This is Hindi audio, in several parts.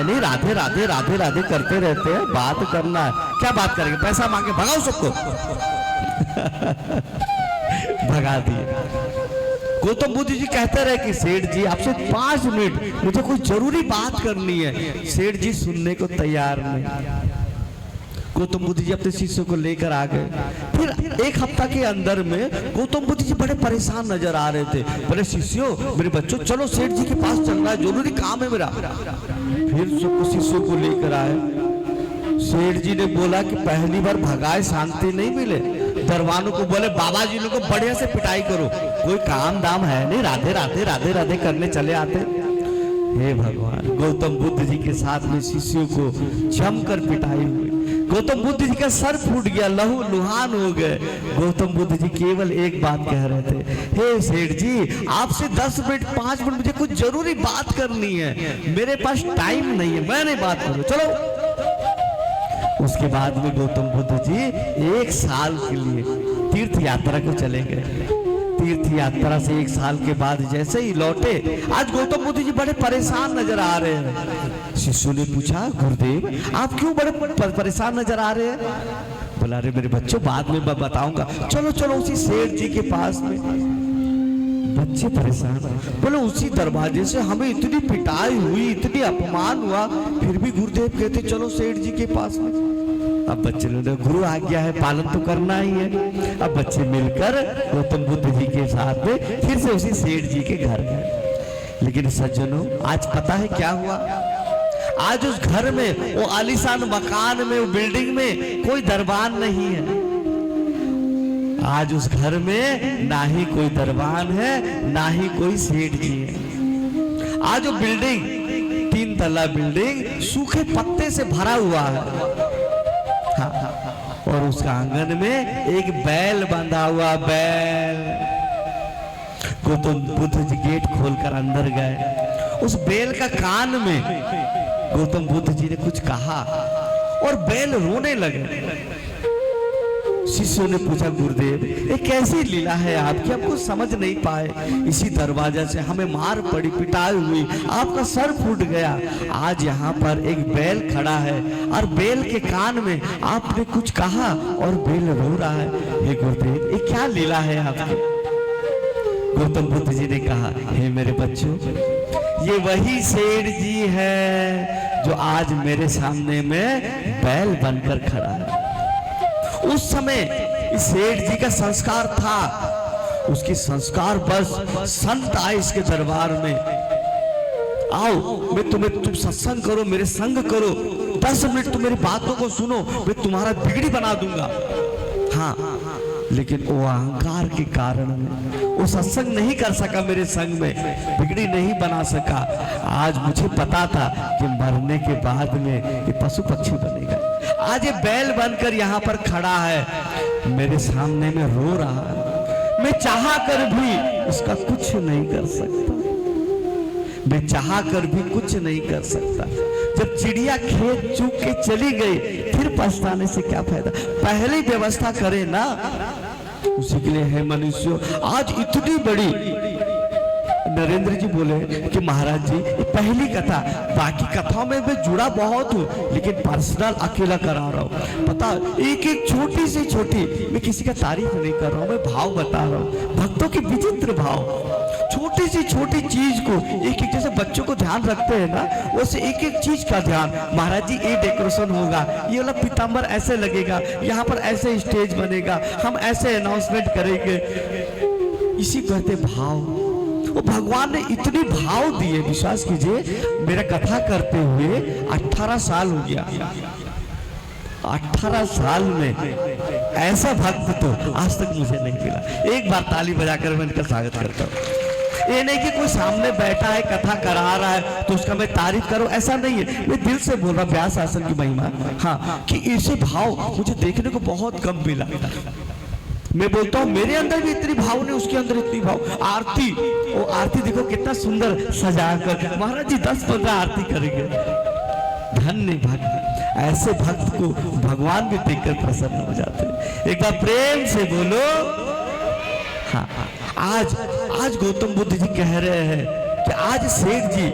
नहीं, राधे राधे राधे राधे करते रहते हैं, बात करना है। क्या बात करेंगे, पैसा मांगे भगाओ सबको। भगा दिए। गौतम बुद्ध जी कहते रहे कि सेठ जी आपसे 5 मिनट मुझे कोई जरूरी बात करनी है। सेठ जी सुनने को तैयार नहीं। गौतम बुद्ध जी अपने शिष्यों को लेकर आ गए। फिर 1 हफ्ता के अंदर में गौतम बुद्ध जी बड़े परेशान नजर आ रहे थे। बोले शिष्यों, मेरे बच्चों, चलो सेठ जी के पास चलना है, जरूरी काम है मेरा। फिर सबको शिष्यों को लेकर आए। सेठ जी ने बोला कि पहली बार भगाए शांति नहीं मिले। दरबानों को बोले बाबा जी लोग को बढ़िया से पिटाई करो, कोई काम दाम है नहीं, राधे राधे राधे राधे करने चले आते। हे भगवान, गौतम बुद्ध जी के साथ में शिष्यों को जमकर पिटाई हुई। गौतम बुद्ध जी का सर फूट गया, लहू लुहान हो गए। गौतम बुद्ध जी केवल एक बात कह रहे थे, हे सेठ जी आपसे 10 मिनट 5 मिनट मुझे कुछ जरूरी बात करनी है, मेरे पास टाइम नहीं है, मैं नहीं बात करूं, चलो। उसके बाद में गौतम बुद्ध जी 1 साल के लिए तीर्थ यात्रा को चले गए। तीर्थ यात्रा से 1 साल के बाद जैसे ही लौटे, आज गौतम बुद्ध जी बड़े परेशान नजर आ रहे हैं। शिष्यों ने पूछा, गुरुदेव आप क्यों बड़े परेशान नजर आ रहे हैं? बोला, अरे मेरे बच्चों बाद में बताऊंगा, चलो चलो उसी सेठ जी के पास में। बच्चे परेशान, बोले उसी दरवाजे से हमें इतनी पिटाई हुई, इतनी अपमान हुआ, फिर भी गुरुदेव कहते चलो सेठ जी के पास में। अब बच्चे ने गुरु आज्ञा है, पालन तो करना ही है। अब बच्चे मिलकर गौतम बुद्ध जी के साथ में फिर से उसी सेठ जी के घर गए। लेकिन सज्जनों, आज पता है क्या हुआ? आज उस घर में, वो आलीशान मकान में, वो बिल्डिंग में कोई दरबान नहीं है। आज उस घर में ना ही कोई दरबान है, ना ही कोई सेठ जी है। आज वो बिल्डिंग 3 तल्ला बिल्डिंग सूखे पत्ते से भरा हुआ है। और उसका आंगन में एक बैल बंधा हुआ, बैल। गौतम बुद्ध जी गेट खोलकर अंदर गए। उस बैल का कान में गौतम बुद्ध जी ने कुछ कहा और बैल रोने लगे। शिष्यों ने पूछा, गुरुदेव ये कैसी लीला है आपकी, हम कुछ समझ नहीं पाए। इसी दरवाजा से हमें मार पड़ी, पिटाई हुई, आपका सर फूट गया। आज यहाँ पर एक बैल खड़ा है और बैल के कान में आपने कुछ कहा और बैल रो रहा है। हे गुरुदेव ये क्या लीला है आपकी? गौतम बुद्ध जी ने कहा, हे मेरे बच्चों, ये वही सेठ जी है जो आज मेरे सामने में बैल बनकर खड़ा है। उस समय इस सेठ जी का संस्कार था, उसकी संस्कार बस संत आए इसके दरबार में, आओ मैं तुम सत्संग करो, मेरे संग करो, 10 मिनट तुम मेरी बातों को सुनो, मैं तुम्हारा बिगड़ी बना दूंगा। हाँ, लेकिन वो अहंकार के कारण वो सत्संग नहीं कर सका, मेरे संग में बिगड़ी नहीं बना सका। आज मुझे पता था कि मरने के बाद में ये पशु पक्षी बनेगा। आज ये बैल बनकर यहाँ पर खड़ा है, मेरे सामने में रो रहा है। मैं चाहा कर भी उसका कुछ नहीं कर सकता, मैं चाहा कर भी कुछ नहीं कर सकता। जब चिड़िया खेत चूक के चली गई, फिर पछताने से क्या फायदा? पहले व्यवस्था करे ना, उसी के लिए है मनुष्य। आज इतनी बड़ी, नरेंद्र जी बोले कि महाराज जी पहली कथा, बाकी कथाओं में मैं जुड़ा बहुत हूँ, लेकिन पर्सनल अकेला करा रहा हूँ। पता, एक एक छोटी से छोटी, मैं किसी का तारीफ नहीं कर रहा हूँ, मैं भाव बता रहा हूँ, भक्तों के विचित्र भाव। छोटी सी छोटी चीज को एक एक, जैसे बच्चों को ध्यान रखते हैं ना, वैसे एक एक चीज का ध्यान। महाराज जी ये डेकोरेशन होगा, ये वाला पीताम्बर ऐसे लगेगा, यहाँ पर ऐसे स्टेज बनेगा, हम ऐसे अनाउंसमेंट करेंगे। इसी कहते भाव। वो भगवान ने इतनी भाव दिए, विश्वास कीजिए, मेरा कथा करते हुए 18 साल हो गया। 18 साल में ऐसा भक्त तो आज तक मुझे नहीं मिला। एक बार ताली बजाकर मैं इनका स्वागत करता हूँ। ये नहीं कि कोई सामने बैठा है कथा करा रहा है तो उसका मैं तारीफ करूं, ऐसा नहीं है। मैं दिल से बोल रहा, व्यास आसन की महिमा, हाँ, कि ऐसे भाव मुझे देखने को बहुत कम मिला। मैं बोलता हूँ मेरे अंदर भी इतनी भाव नहीं, उसके अंदर इतनी भाव। आरती, वो आरती देखो कितना सुंदर सजा कर, महाराज जी 10-15 आरती करेंगे। धन्य भक्त, ऐसे भक्त को भगवान भी देखकर प्रसन्न हो जाते हैं। एक बार प्रेम से बोलो हाँ। आज गौतम बुद्ध जी कह रहे हैं कि आज सेठ जी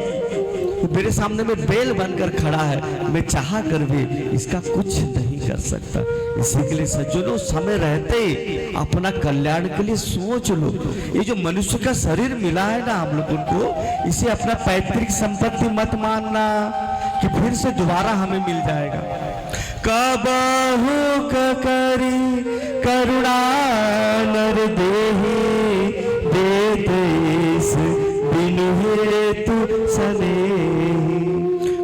मेरे सामने में बेल बनकर खड़ा है, मैं चाह कर भी इसका कुछ नहीं कर सकता। इसी के लिए सज्जनों, समय रहते अपना कल्याण के लिए सोच लो। ये जो मनुष्य का शरीर मिला है ना हम लोगों को, इसे अपना पैतृक संपत्ति मत मानना कि फिर से दोबारा हमें मिल जाएगा। कबहु करी करुणा नर देहि, देश बिनु हेतु स्नेहि।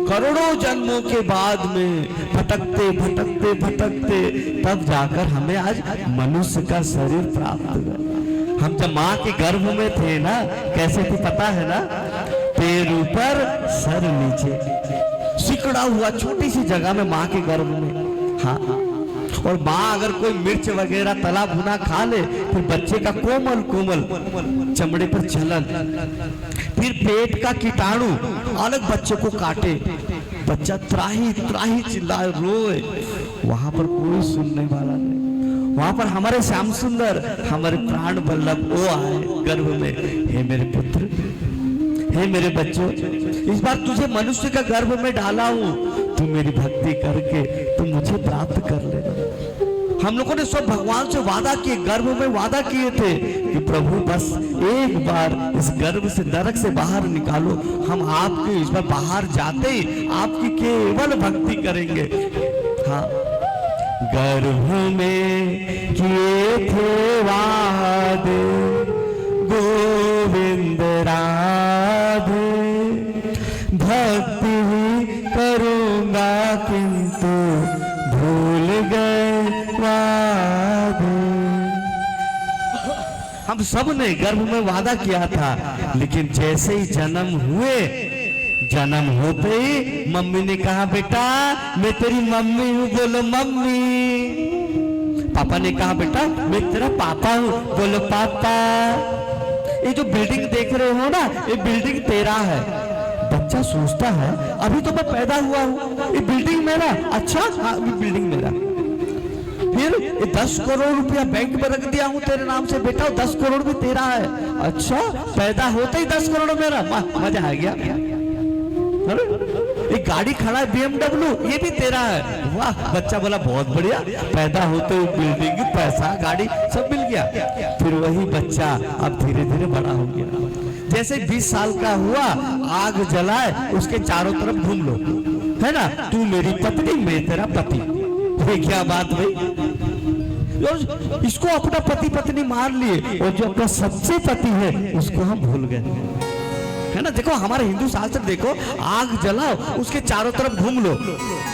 करोड़ों जन्मों के बाद में भटकते भटकते भटकते तब जाकर हमें आज मनुष्य का शरीर प्राप्त हुआ। हम जब माँ के गर्भ में थे ना, कैसे थे पता है ना? पैर ऊपर सर नीचे, सिकड़ा हुआ छोटी सी जगह में माँ के गर्भ में। हाँ, और माँ अगर कोई मिर्च वगैरह तला भुना खा ले, फिर बच्चे का कोमल कोमल चमड़े पर चलन, फिर पेट का कीटाणु अलग बच्चे को काटे, बच्चा त्राही त्राही चिल्लाए रोए, वहां पर कोई सुनने वाला नहीं। वहां पर हमारे श्याम सुंदर, हमारे प्राण वल्लभ वो आए गर्भ में, हे मेरे पुत्र, हे मेरे बच्चों, इस बार तुझे मनुष्य का गर्भ में डाला हूं, तू मेरी भक्ति करके तू मुझे प्राप्त कर लेना। हम लोगों ने सब भगवान से वादा किए, गर्भ में वादा किए थे कि प्रभु बस एक बार इस गर्भ से, नरक से बाहर निकालो, हम आपके इस बार बाहर जाते ही आपकी केवल भक्ति करेंगे। हाँ, गर्भ में किए थे वादे गोविंद राधे, भक्ति ही करूंगा किंतु भूल गए वादे। हम सब ने गर्भ में वादा किया था, लेकिन जैसे ही जन्म हुए, जन्म होते ही मम्मी ने कहा बेटा मैं तेरी मम्मी हूं, बोलो मम्मी। पापा ने कहा बेटा मैं तेरा पापा हूं, बोलो पापा। ये जो बिल्डिंग देख रहे हो ना, ये बिल्डिंग तेरा है। बच्चा सोचता है अभी तो मैं पैदा हुआ हूं, ये बिल्डिंग मेरा। अच्छा हाँ, ये बिल्डिंग मेरा। फिर 10 करोड़ रुपया बैंक में रख दिया हूं तेरे नाम से, बेटा 10 करोड़ भी तेरा है। अच्छा, पैदा होते ही 10 करोड़ मेरा, मजा आ गया। एक गाड़ी खड़ा है BMW, ये भी तेरा है। वाह, बच्चा बोला बहुत बढ़िया, पैदा होते ही बिल्डिंग, पैसा, गाड़ी सब मिल गया। फिर वही बच्चा अब धीरे धीरे बड़ा हो गया। जैसे 20 साल का हुआ, आग जलाए उसके चारों तरफ घूम लो, है ना, तू मेरी पत्नी मैं तेरा पति। ये क्या बात भाई? इसको अपना पति पत्नी मान लिए, और जो अपना सच्चे पति है उसको हम भूल गए, है ना। देखो हमारे हिंदू शास्त्र देखो, आग जलाओ उसके चारों तरफ घूम लो,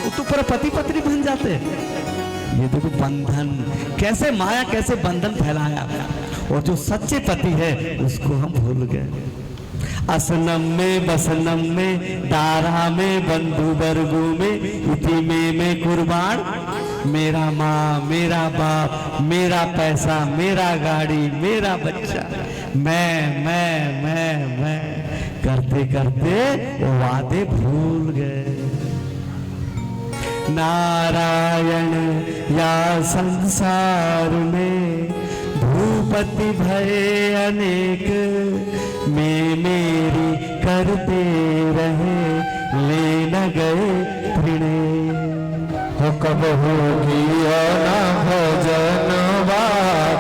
तो पूरा पति पत्नी बन जाते हैं। ये देखो बंधन, कैसे माया, कैसे बंधन फैलाया, और जो सच्चे पति है उसको हम भूल गए। असनम में बसनम में, दारा में, बंधु वर्गो में, इति में कुर्बान, मेरा माँ, मेरा बाप, मेरा पैसा, मेरा गाड़ी, मेरा बच्चा, मैं करते करते वादे भूल गए। नारायण या संसार में भूपति भय अनेक, मैं मेरी करते रहे, ले न गए प्रणय। हो कब होगी ना भजनवा,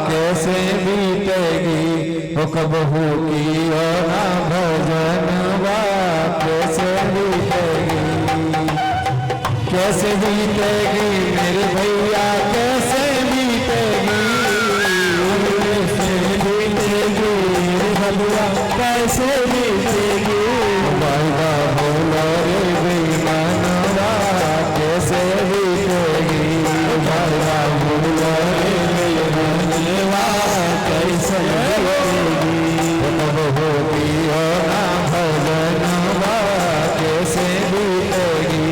कैसे बीतेगी, हो कब होगी ना भजनवा, कैसे बीतेगी, कैसे बीतेगी मेरे भैया, कैसे बीतेगी, कैसे बीतेगी भैया, कैसे बीतेगी, बाबा बोलो रे बेईमानवा, कैसे बीतेगी, बाबा बोलो रे बेईमानवा, कैसे बीतेगी, कब होगी ना भजनवा, कैसे बीतेगी,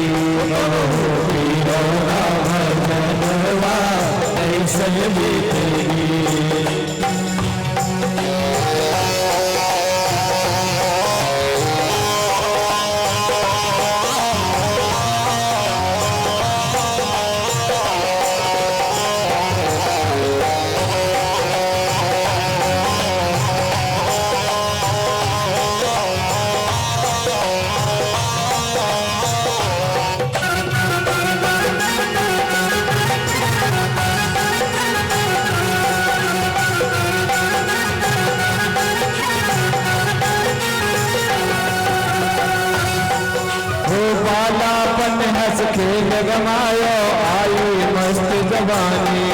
कब होगी ना भजनवा, कैसे बीतेगी। बालापन हंस खेल गमायो आई मस्त जवानी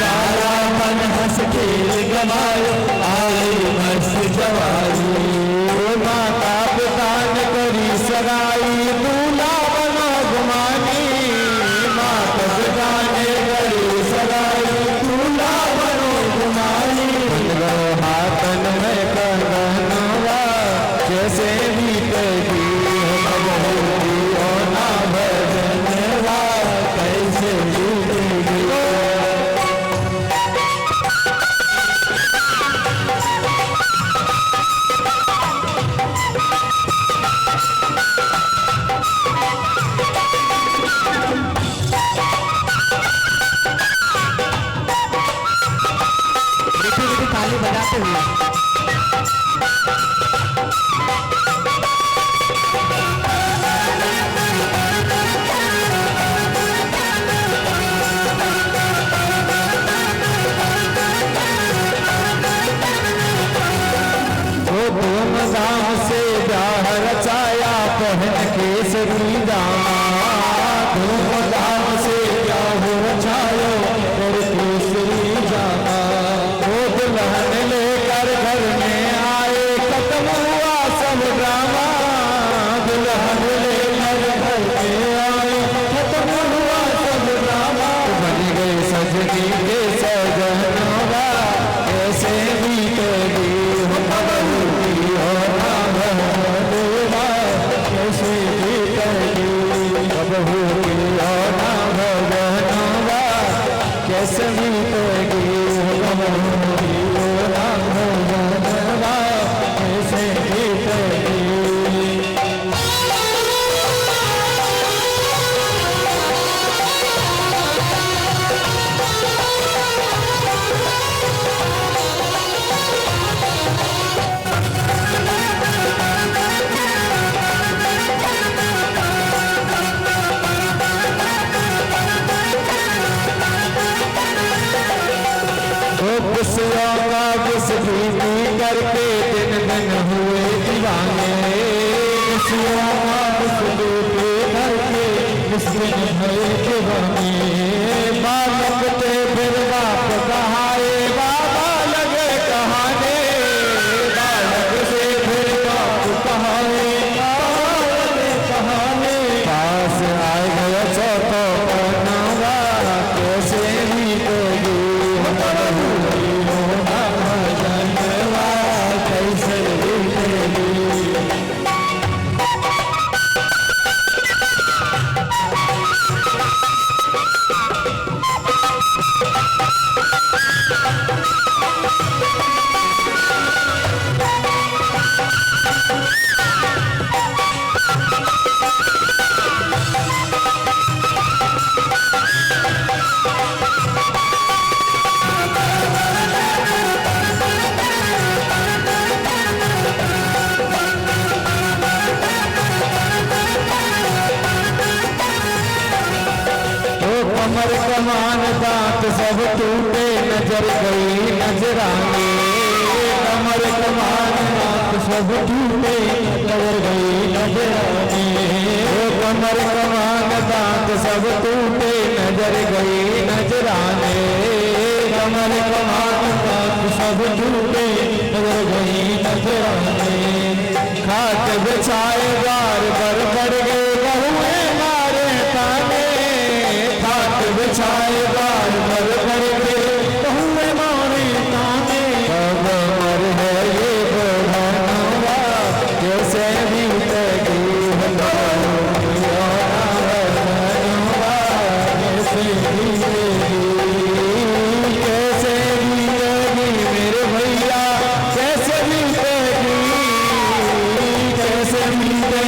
बालापन हंस खेल गमायो आई मस्त जवानी माता पिता ने करी सगाई दूल्हा बनो गुमानी माता पिता ने करी सगाई दूल्हा बनो गुमानी हाथन में कहना कैसे बीतेगी और ना भजनवा कैसे बीतेगी ताली बजाते हुए धूमधाम से ब्याह रचाया पहन के सरी जामा धूमधाम से ब्याह रचायो पर केसरी जामा वो दुल्हन लेकर घर में आए खत्म हुआ सब ड्रामा दुल्हन लेकर घर में आए खत्म हुआ सब ड्रामा बन गए सजनी के सजनवा कैसे बीतेगी कैसे बीतेगी बहू की और भगनवा कैसे बीतेगी बहू की और भगनवा कैसे बीतेगी खुशियों का किस बीती करके दिन दिन हुए दीवाने खुशियों का किस बीती करके किस दिन हुए दीवाने बालक थे फिर बाप कहाए बाबा लगे कहाने बालक से फिर बाप कहाए बाबा लगे कहाने पास आए गया चौथो बनावा कैसे बीतेगी कैसे बीतेगी कमर कमान दांत सब टूटे नजर गई नजराने कमर कमान दांत सब टूटे नजर गई नजराने कमर कमान दांत सब टूटे नजर गई नजराने कमर कमान दांत सब टूटे नजर गई नजराने खाट बिछाए बार पर पड़ गए बहुए मारे ताने खाट बिछाए बार पर पड़ गए बहुए मारे ताने कब मर है ये बुढ़ावा कैसे बीतेगी कैसे बीतेगी कैसे बीतेगी मेरे भैया कैसे बीतेगी कैसे बीतेगी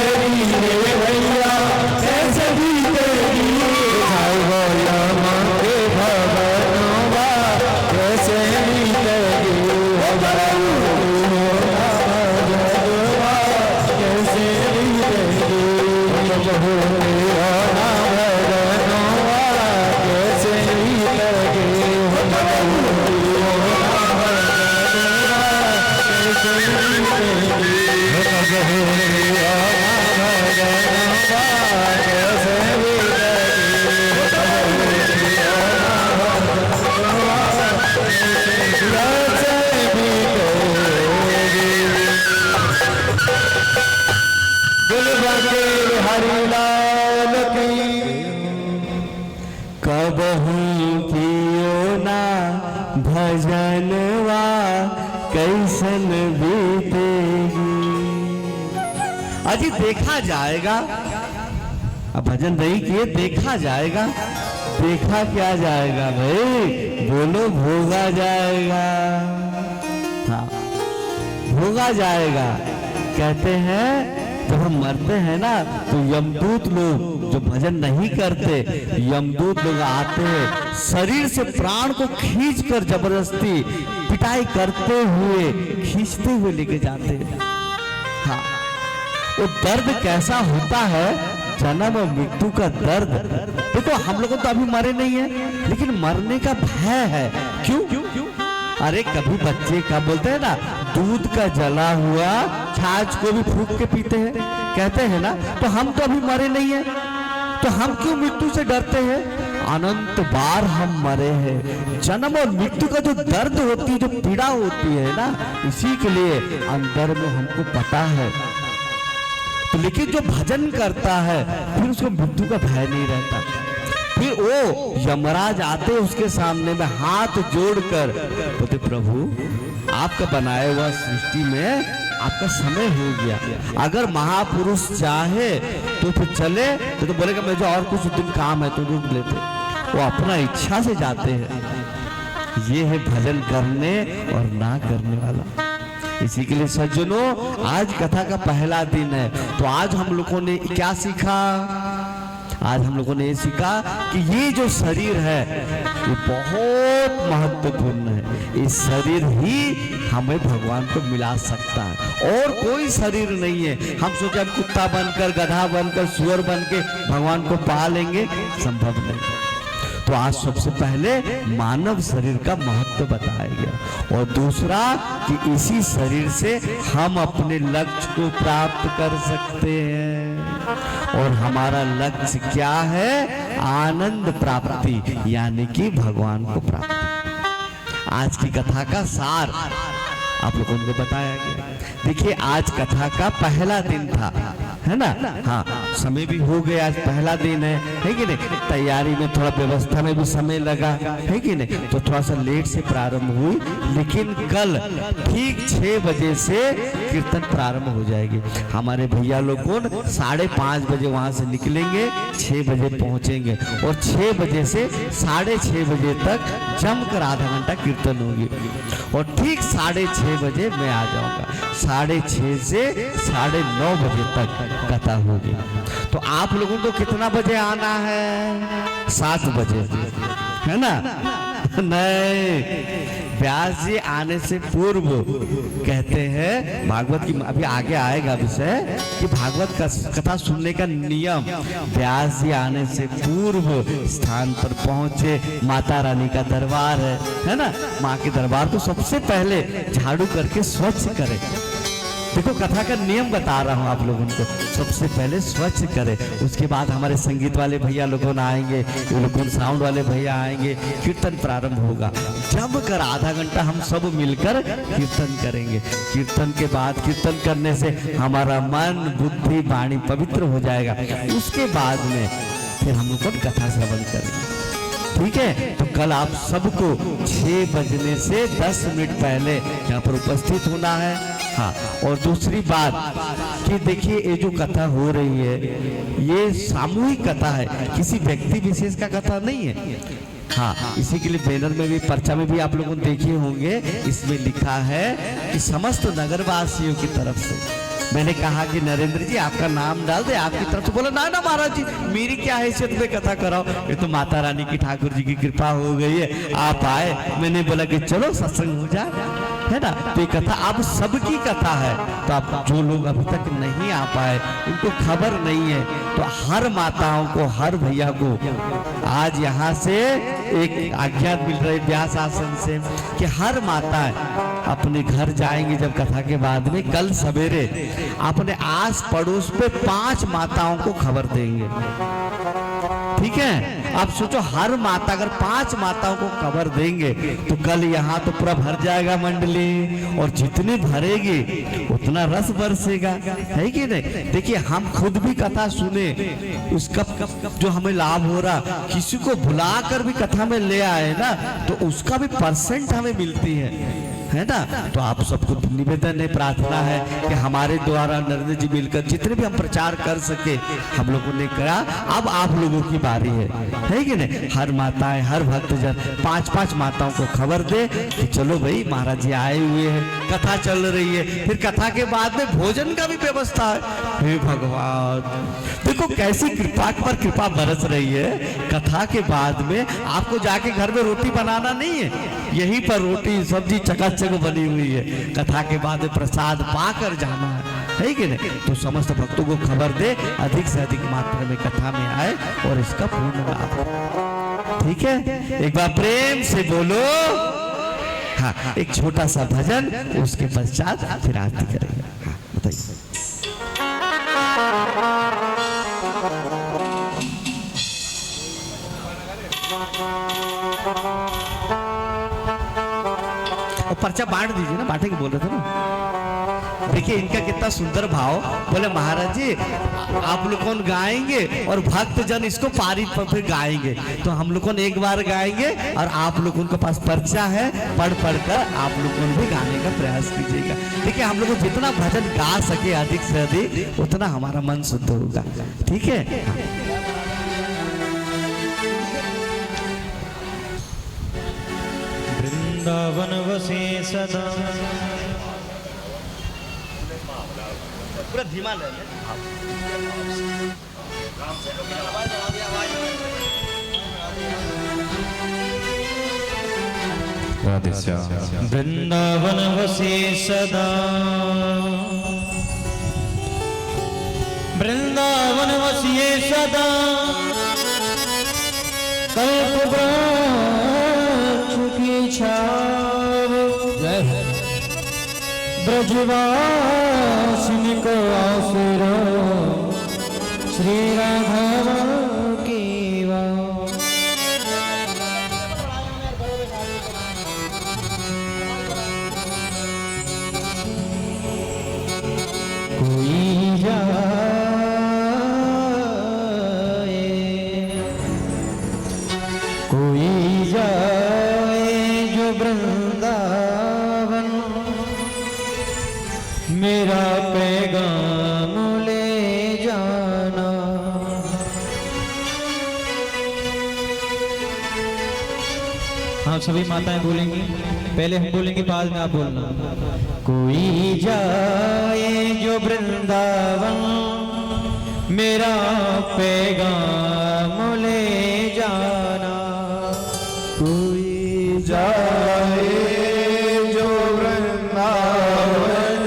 भजनवा कैसन बीतेगी। अजी देखा जाएगा, अब भजन नहीं किए देखा जाएगा। देखा क्या जाएगा भाई, बोलो भोगा जाएगा। हाँ भोगा जाएगा। कहते हैं जब हम मरते हैं ना तो यमदूत लोग जो भजन नहीं करते, यमदूत लोग आते हैं, शरीर से प्राण को खींचकर जबरदस्ती पिटाई करते हुए खींचते हुए लेके जाते हैं। हाँ वो दर्द कैसा होता है, जन्म और मृत्यु का दर्द। देखो हम लोगों तो अभी मरे नहीं है, लेकिन मरने का भय है। क्यों? अरे कभी बच्चे का बोलते हैं ना, दूध का जला हुआ छाछ को भी फूंक के पीते हैं, कहते हैं ना। तो हम तो अभी मरे नहीं है, तो हम क्यों मृत्यु से डरते हैं? अनंत बार हम मरे हैं। जन्म और मृत्यु का जो दर्द होती है, जो पीड़ा होती है ना, इसी के लिए अंदर में हमको पता है। तो लेकिन जो भजन करता है फिर उसको मृत्यु का भय नहीं रहता। फिर वो यमराज आते उसके सामने में हाथ जोड़कर बोलते, प्रभु आपका बनाया हुआ सृष्टि में आपका समय हो गया, अगर महापुरुष चाहे तो फिर चले, तो बोलेगा मुझे और कुछ दिन काम है तो रुक लेते। वो अपना इच्छा से जाते हैं। ये है भजन करने और ना करने वाला। इसी के लिए सज्जनों, आज कथा का पहला दिन है, तो आज हम लोगों ने क्या सीखा? आज हम लोगों ने ये सीखा कि ये जो शरीर है ये बहुत महत्वपूर्ण है। इस शरीर ही हमें भगवान को मिला सकता है, और कोई शरीर नहीं है। हम सोचे हम कुत्ता बनकर, गधा बनकर, सुअर बन के भगवान को पा लेंगे, संभव नहीं। तो आज सबसे पहले मानव शरीर का महत्व बताया गया, और दूसरा कि इसी शरीर से हम अपने लक्ष्य को प्राप्त कर सकते हैं। और हमारा लक्ष्य क्या है? आनंद प्राप्ति, यानी कि भगवान को प्राप्त। आज की कथा का सार आप लोगों को बताया गया। देखिए आज कथा का पहला दिन था, है ना? हाँ समय भी हो गया, आज पहला दिन है कि नहीं? तैयारी में थोड़ा व्यवस्था में भी समय लगा, है कि नहीं? तो थोड़ा सा लेट से प्रारंभ हुई, लेकिन कल ठीक 6 बजे से कीर्तन प्रारंभ हो जाएगी। हमारे भैया लोग 5:30 बजे वहां से निकलेंगे, 6 बजे पहुंचेंगे, और 6 बजे से 6:30 बजे तक जमकर आधा घंटा कीर्तन होगी, और ठीक 6:30 बजे मैं आ जाऊंगा। 6:30 से 9:30 बजे तक कथा होगी। तो आप लोगों को कितना बजे आना है? 7 बजे, है ना? नहीं, व्यास जी आने से पूर्व कहते हैं, भागवत की अभी आगे आएगा विषय, कि भागवत का कथा सुनने का नियम, व्यास जी आने से पूर्व स्थान पर पहुंचे। माता रानी का दरबार है ना? माँ के दरबार को सबसे पहले झाड़ू करके स्वच्छ करें। देखो कथा का नियम बता रहा हूँ आप लोगों को, सबसे पहले स्वच्छ करें, उसके बाद हमारे संगीत वाले भैया लोगों आएंगे, ये लोगों साउंड वाले भैया आएंगे, कीर्तन प्रारंभ होगा। जमकर आधा घंटा हम सब मिलकर कीर्तन करेंगे। कीर्तन के बाद, कीर्तन करने से हमारा मन, बुद्धि, वाणी पवित्र हो जाएगा। उसके बाद में फिर हम लोग कथा श्रवण करेंगे। ठीक है? तो कल आप सबको 6 बजने से 10 मिनट पहले यहाँ पर उपस्थित होना है। हाँ, और दूसरी बात कि देखिए ये जो कथा हो रही है ये सामूहिक कथा है, किसी व्यक्ति विशेष का कथा नहीं है। हाँ, इसी के लिए बैनर में भी, पर्चा में भी आप लोगों ने देखे होंगे, इसमें लिखा है कि समस्त नगरवासियों की तरफ से। मैंने कहा कि नरेंद्र जी आपका नाम डाल दे, आपकी तरफ से बोला ना महाराज जी मेरी क्या हैसियत में कथा कराओ, ये तो माता रानी की, ठाकुर जी की कृपा हो गई है, आप आए। मैंने बोला कि चलो सत्संग हो जाए, है ना? तो ये कथा अब सबकी कथा है, तो आप जो लोग अभी तक नहीं आ पाए, उनको खबर नहीं है, तो हर माताओं को, हर भैया को आज यहाँ से एक आज्ञा मिल रही व्यास आश्रम से कि हर माता अपने घर जाएंगे जब कथा के बाद में, कल सवेरे अपने आस पड़ोस पे 5 माताओं को खबर देंगे। ठीक है। आप सोचो हर माता अगर 5 माताओं को कवर देंगे तो कल यहाँ तो पूरा भर जाएगा मंडली, और जितनी भरेगी उतना रस बरसेगा, है कि नहीं। देखिए हम खुद भी कथा सुने, उसका जो हमें लाभ हो रहा, किसी को बुलाकर भी कथा में ले आए ना तो उसका भी परसेंट हमें मिलती है ना। तो आप सबको निवेदन है, प्रार्थना है कि हमारे द्वारा नरेंद्र जी मिलकर जितने भी हम प्रचार कर सके हम लोगों ने करा। अब आप लोगों की बारी है कि नहीं। हर माताएं, हर भक्तजन 5-5 माताओं को खबर दे कि चलो भाई महाराज जी आए हुए हैं, कथा चल रही है। फिर कथा के बाद में भोजन का भी व्यवस्था है। हे भगवान, देखो कैसी कृपा पर कृपा बरस रही है। कथा के बाद में आपको जाके घर में रोटी बनाना नहीं है, यहीं पर रोटी सब्जी चकाचक बनी हुई है। कथा के बाद प्रसाद पाकर जाना है कि नहीं। तो समस्त भक्तों को खबर दे, अधिक से अधिक मात्रा में कथा में आए और इसका पूर्ण लाभ हो। ठीक है, एक बार प्रेम से बोलो। हाँ, एक छोटा सा भजन, उसके पश्चात फिर आरती करेंगे। हाँ, बताइए। और पर्चा बांट दीजिए ना, बांटे के बोल रहे थे ना। देखिए इनका कितना सुंदर भाव। बोले महाराज जी आप लोग कौन गाएंगे और भक्त जन इसको पारित पर फिर गाएंगे। तो हम लोग कौन एक बार गाएंगे और आप लोग उनके पास पर्चा है, पढ़ कर आप लोग भी गाने का प्रयास कीजिएगा। देखिए हम लोग जितना भजन गा सके अधिक से अधिक उतना हमारा मन शुद्ध होगा। ठीक है। वृंदावन वसे सदा। पूरा धीमा ले वृंदावन वसे सदा, वृंदावन वसिए सदा, कल्प छाव ब्रजवासिनी को आसरा, श्री राघव की कोई जाए, कोई जाए वृंदावन, मेरा पैगाम ले जाना। हाँ सभी माताएं बोलेंगी, पहले हम बोलेंगे बाद में आप बोलना। कोई जाए जो वृंदावन, मेरा पैगाम ले जाना। कोई जाए जो वृंदावन,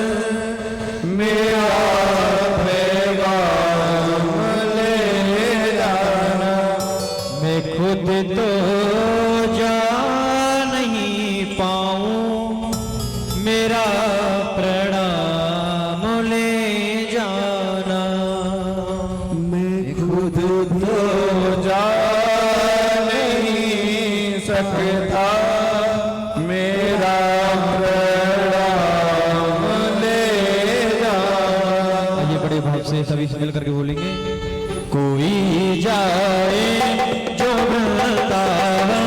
मेरा पैगाम ले जाना। मैं खुद तो जा नहीं पाऊं, मेरा प्रणाम ले जाना। मैं खुद तो जा नहीं सकता, मेरा प्रणाम ले जाना। ये बड़े भाव से सभी मिल करके बोलेंगे। कोई जाए जो वृंदावन,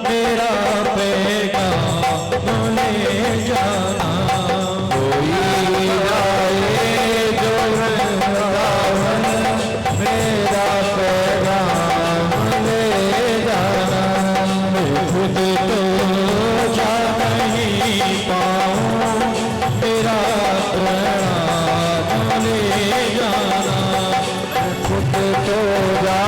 मेरा पैगाम ले जाना। कोई जाए जो वृंदावन, मेरा पैगाम ले जाना। मैं खुद तो जा नहीं पाऊं, मेरा प्रणाम ले जाना। खुद तो जा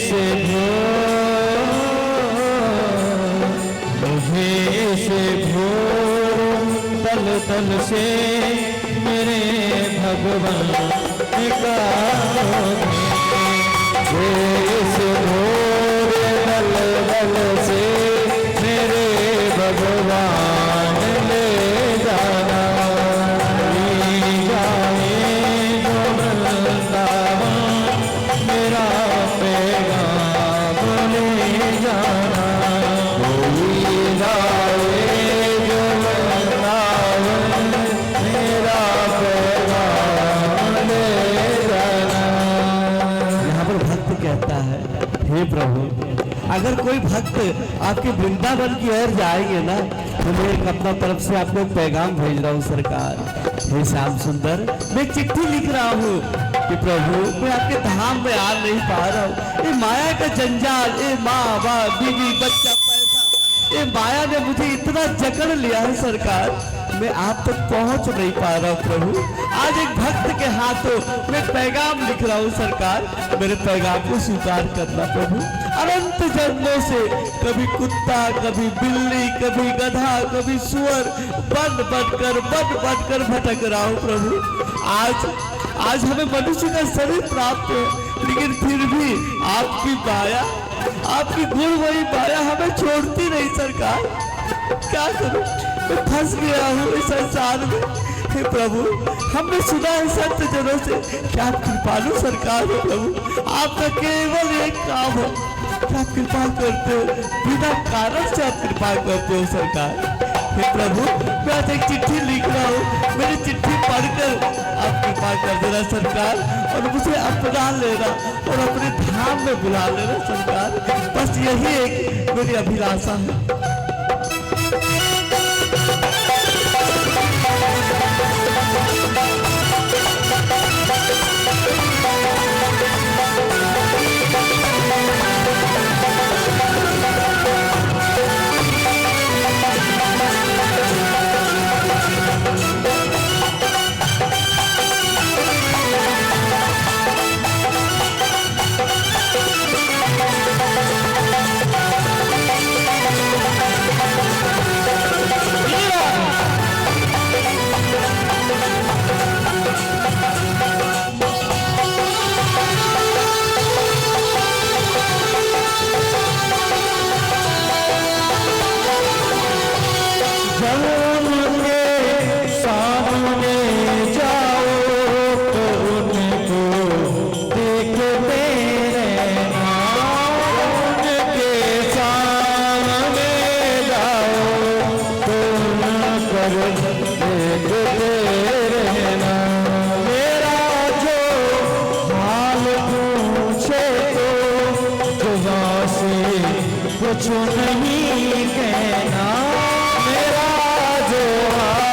से धो, मुझे से धो तल तल से मेरे भगवान निकालो। से धो तल तल से मेरे भगवान ले जाना। मेरा पैगाम ले जाना। कोई जाए जो वृंदावन, मेरा पैगाम ले जाना। यहाँ पर भक्त कहता है, हे प्रभु, अगर कोई भक्त आपके वृंदावन की ओर जाएंगे ना, तो मैं एक अपना तरफ से आपको पैगाम भेज रहा हूँ सरकार। हे श्याम सुंदर, मैं चिट्ठी लिख रहा हूँ कि प्रभु मैं आपके धाम में आ नहीं पा रहा हूँ। ये माया का जंजाल, ये माँ बाप बीवी बच्चा पैसा, ये माया ने मुझे इतना जकड़ लिया है सरकार, मैं आप तक पहुंच नहीं पा रहा हूँ प्रभु। आज एक भक्त के हाथों मैं पैगाम लिख रहा हूँ सरकार, मेरे पैगाम को स्वीकार करना प्रभु। अनंत जन्मों से कभी कुत्ता, कभी बिल्ली, कभी गधा, कभी सुअर बन कर भटक रहा हूँ प्रभु। आज हमें मनुष्य का शरीर प्राप्त है, लेकिन फिर भी आपकी माया, आपकी गुणमयी माया हमें छोड़ती नहीं सरकार। क्या करूं, मैं फंस गया हूँ इस संसार में। हे प्रभु, हमने सुना है संत जनों से कि आप कृपालु सरकार हो प्रभु। आपका केवल एक काम है कि आप कृपा करते हो, बिना कारण से आप कृपा करते हो सरकार। हे प्रभु, मैं आज एक चिट्ठी लिख रहा हूँ, मेरी चिट्ठी पढ़कर आप कृपा कर देना सरकार, और मुझे अपना लेना और अपने धाम में बुला लेना सरकार। बस यही एक मेरी अभिलाषा है। कुछ नहीं कहना, मेरा जो हाल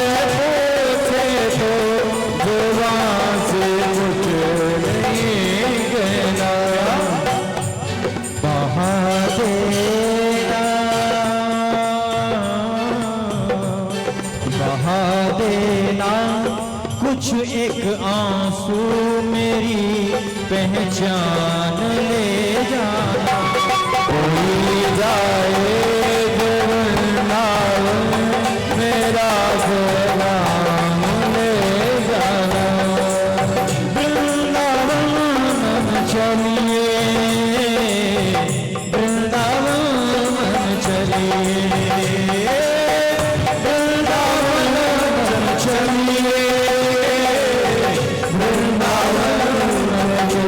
पूछे तो जुबान से कुछ नहीं कहना। बहा देना कुछ एक आंसू, मेरी पहचान ले जाना। कोई जाए जो वृंदावन, मेरा पैगाम ले जाना। वृंदावन चलिए, वृंदावन चलिए, वृंदावन चलिए, वृंदावन चलिए।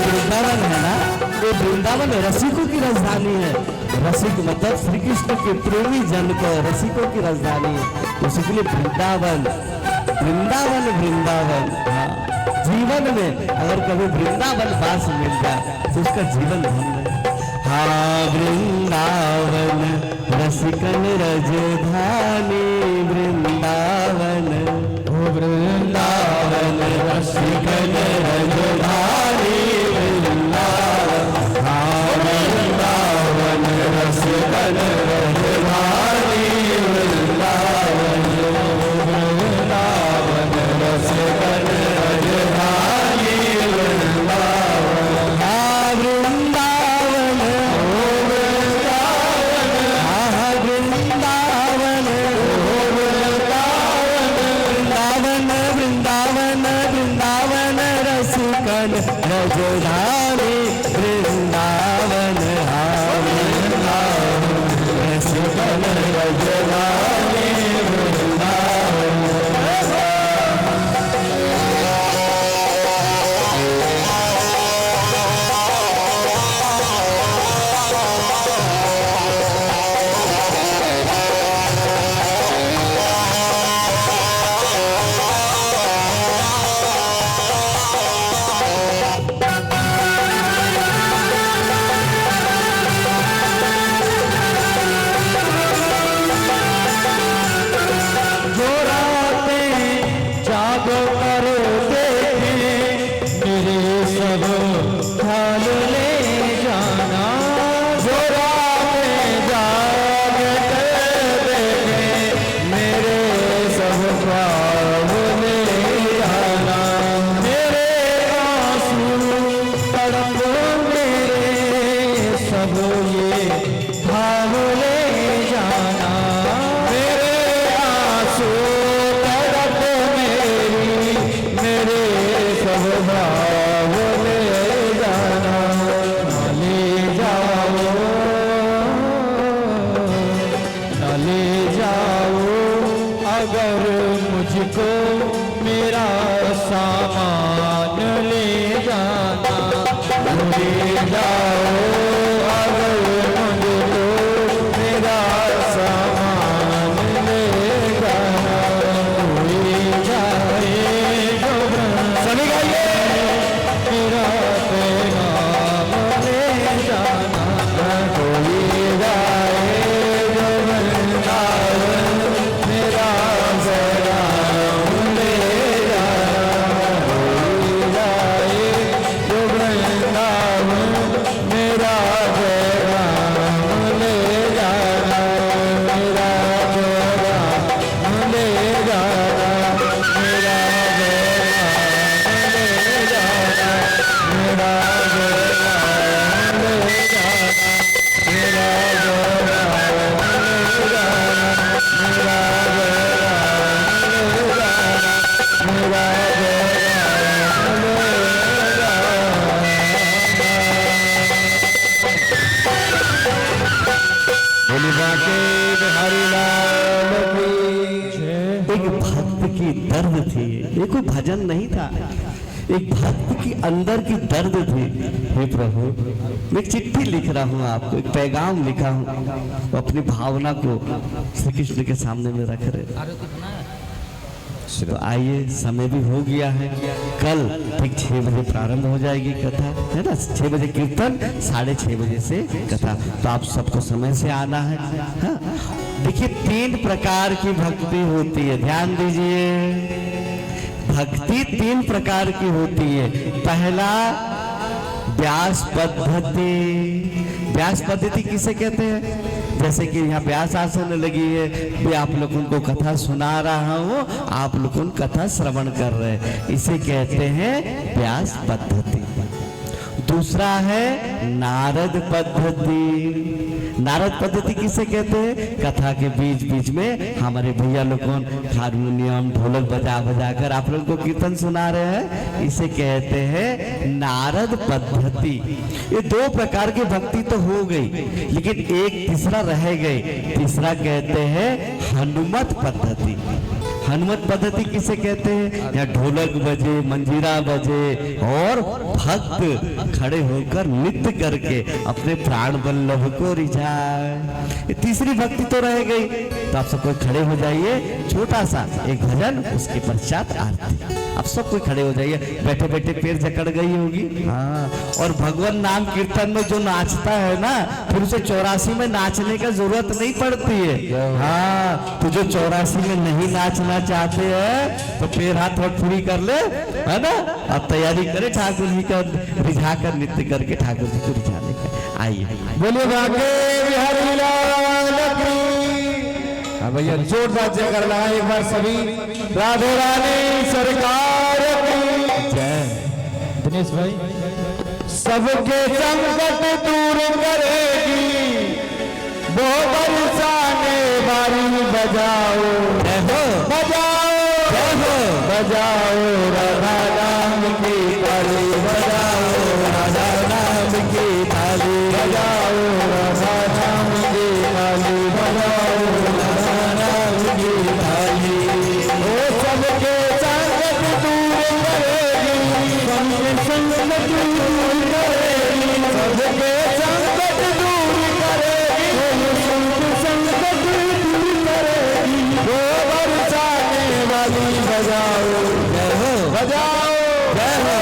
वृंदावन है ना, वो वृंदावन रसिकों की राजधानी है। रसिक मतलब श्री कृष्ण के प्रेमी जन को रसिकों की राजधानी है, उसी के लिए वृंदावन वृंदावन वृंदावन। हाँ, जीवन में अगर कभी वृंदावन वास मिल जाए तो उसका जीवन धन्य। हाँ, वृंदावन रसिकन रजधानी वृंदावन, ओ वृंदावन रसिकन रजधानी वृंदावन। हाँ, वृंदावन रसिकन रजधानी वृंदावन, वृंदावन रसिकन रजधानी वृंदावन। हाँ, वृंदावन ओ वृंदावन, हाँ वृंदावन ओ वृंदावन, वृंदावन वृंदावन वृंदावन रसिकन रजधानी वृंदावन। हाँ, वृंदावन रसिकन रजधानी वृंदावन। जो रातें जागो कर देखे मेरे सब हाल ले जाना। जो रातें जाग कर देखे मेरे सब ख्वाब ले जाना। मेरे आंसू तड़प मेरे सब ये भाव ले जाना। मेरे आंसू तड़प मेरे सब भाव ले जाना। न ले जाओ, न ले जाओ अगर मुझको मेरा सामान ले जाना। न ले जाओ अगर मुझको मेरा सामान ले जाना। कोई जाए जो सभी गाइए मेरा पैगाम ले जाना। कोई जाए जो वृंदावन मेरा पैगाम ले जाना। कोई जाए जो वृंदावन मेरा पैगाम ले जाना। मेरा पैगाम ले जाना। मेरा पैगाम ले जाना। मेरा पैगाम ले जाना। मेरा पैगाम ले जाना। मेरा पैगाम ले जाना। मेरा पैगाम बोली बाके बिहारी लाल की जय। एक भक्त की दर्द थी, ये कोई भजन नहीं था, एक भक्त की अंदर की दर्द थी। हे प्रभु, मैं एक चिट्ठी लिख रहा हूँ आपको, एक पैगाम लिखा हूँ, तो अपनी भावना को श्री कृष्ण के सामने में रख रहे। तो आइए, समय भी हो गया है, कल ठीक 6 बजे प्रारंभ हो जाएगी कथा, है ना। 6 बजे कीर्तन, 6:30 बजे से कथा, तो आप सबको समय से आना है। हाँ? देखिए, 3 प्रकार की भक्ति होती है, ध्यान दीजिए। भक्ति 3 प्रकार की होती है। पहला, व्यास पद्धति। व्यास पद्धति किसे कहते हैं? जैसे कि यहाँ व्यास आसन लगी है, मैं आप लोगों को कथा सुना रहा हूँ, आप लोगों कथा श्रवण कर रहे हैं, इसे कहते हैं व्यास पद्धति। दूसरा है नारद पद्धति। नारद पद्धति किसे कहते हैं? कथा के बीच बीच में हमारे भैया लोग हारमोनियम ढोलक बजा बजा कर आप लोगों को कीर्तन सुना रहे हैं, इसे कहते हैं नारद पद्धति। ये 2 प्रकार की भक्ति तो हो गई, लेकिन एक तीसरा रह गई। तीसरा कहते हैं हनुमत पद्धति। हनुमत पद्धति किसे कहते हैं? या ढोलक बजे, मंजीरा बजे और भक्त खड़े होकर नृत्य करके अपने प्राण वल्लभ को रिझाए। ये तीसरी भक्ति तो रह गई। तो आप सबको खड़े हो जाइए, छोटा सा एक भजन, उसके पश्चात आरती। अब सब कोई खड़े हो जाइए, बैठे बैठे पैर जकड़ गई होगी। हाँ, और भगवान नाम कीर्तन में जो नाचता है ना, फिर उसे 84 में नाचने का जरूरत नहीं पड़ती है। हाँ, तो जो 84 में नहीं नाचना चाहते हैं तो पैर हाथ और पूरी कर ले, है ना। अब तैयारी करे ठाकुर जी का रिझा कर नृत्य करके ठाकुर जी को रिझाने का। आइए बोलिए बाके बिहारी लाल की। हाँ भैया जोरदार जयकार लगाए एक बार सभी। राधे रानी सरकार की जय। दिनेश भाई, सबके संकट दूर करेगी वो बरसाने बारी बजाओ बजाओ बजाओ राधा नाम की ताली बजाओ राधा नाम की ताली बजाओ राधा नाम की ताली बजाओ राधा नाम की ताली। ओ सबके संकट दूर करेगी, सबके संकट दूर करेगी, सबके संकट दूर करेगी, सबके संकट दूर करेगी वो बरसाने वाली बजाओ बजाओ जय हो।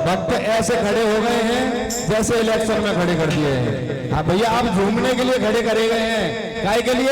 भक्त ऐसे खड़े हो गए हैं जैसे इलेक्शन में खड़े कर दिए हैं। हाँ भैया, आप झूमने के लिए खड़े करे गए हैं, काहे के लिए?